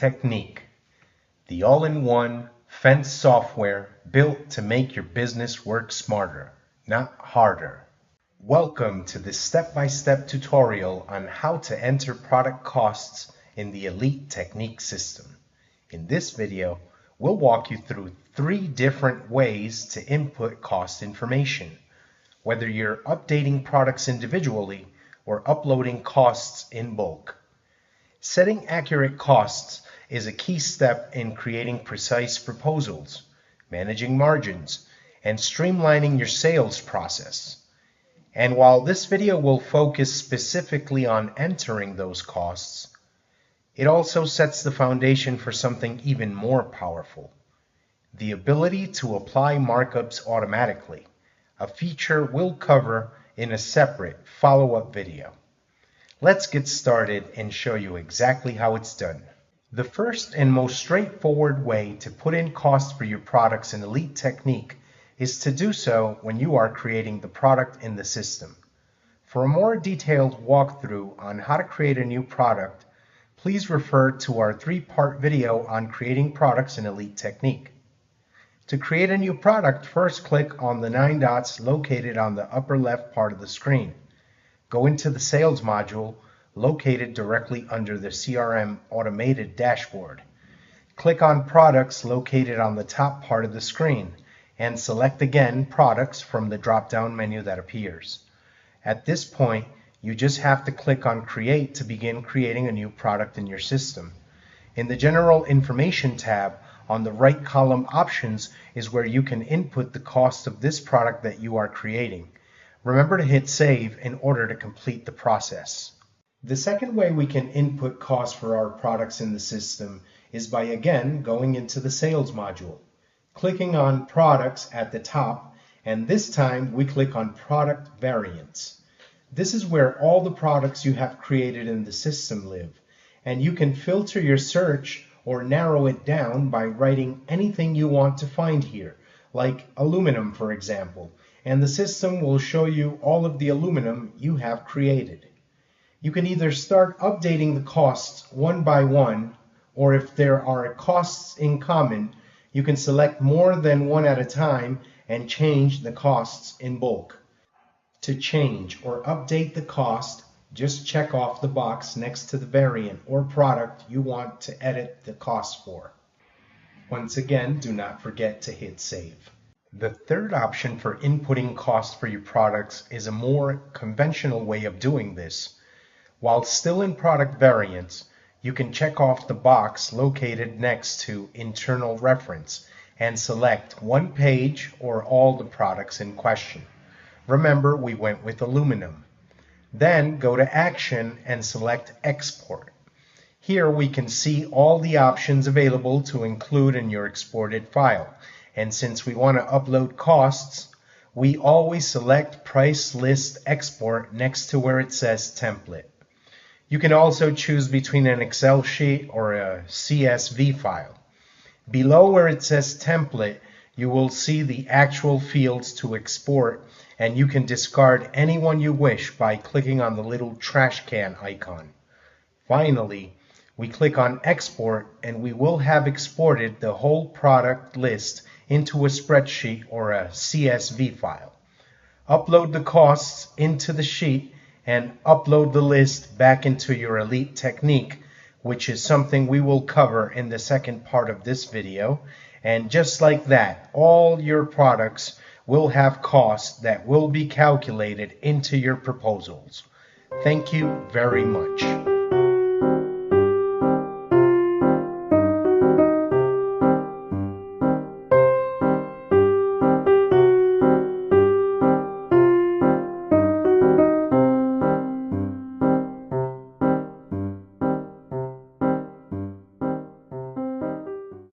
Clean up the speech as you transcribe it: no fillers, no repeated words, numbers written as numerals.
Technique, the all-in-one fence software built to make your business work smarter, not harder. Welcome to this step-by-step tutorial on how to enter product costs in the Elite Technique system. In this video, we'll walk you through 3 different ways to input cost information, whether you're updating products individually or uploading costs in bulk. Setting accurate costs is a key step in creating precise proposals, managing margins, and streamlining your sales process. And while this video will focus specifically on entering those costs, it also sets the foundation for something even more powerful: the ability to apply markups automatically, a feature we'll cover in a separate follow-up video. Let's get started and show you exactly how it's done. The first and most straightforward way to put in costs for your products in Elite Technique is to do so when you are creating the product in the system. For a more detailed walkthrough on how to create a new product, please refer to our 3-part video on creating products in Elite Technique. To create a new product, first click on the 9 dots located on the upper left part of the screen. Go into the Sales module located directly under the CRM Automated dashboard. Click on Products located on the top part of the screen and select again Products from the drop-down menu that appears. At this point, you just have to click on Create to begin creating a new product in your system. In the General Information tab, on the right column Options is where you can input the cost of this product that you are creating. Remember to hit Save in order to complete the process. The second way we can input costs for our products in the system is by again going into the Sales module, clicking on Products at the top, and this time we click on Product Variants. This is where all the products you have created in the system live, and you can filter your search or narrow it down by writing anything you want to find here, like aluminum for example, and the system will show you all of the aluminum you have created. You can either start updating the costs one by one, or if there are costs in common, you can select more than one at a time and change the costs in bulk. To change or update the cost, just check off the box next to the variant or product you want to edit the cost for. Once again, do not forget to hit Save. The third option for inputting costs for your products is a more conventional way of doing this. While still in Product Variants, you can check off the box located next to Internal Reference and select one page or all the products in question. Remember, we went with aluminum. Then go to Action and select Export. Here we can see all the options available to include in your exported file. And since we want to upload costs, we always select Price List Export next to where it says Template. You can also choose between an Excel sheet or a CSV file. Below where it says Template, you will see the actual fields to export, and you can discard any one you wish by clicking on the little trash can icon. Finally, we click on Export, and we will have exported the whole product list into a spreadsheet or a CSV file. Upload the costs into the sheet and upload the list back into your Elite Technique, which is something we will cover in the second part of this video. And just like that, all your products will have costs that will be calculated into your proposals. Thank you very much.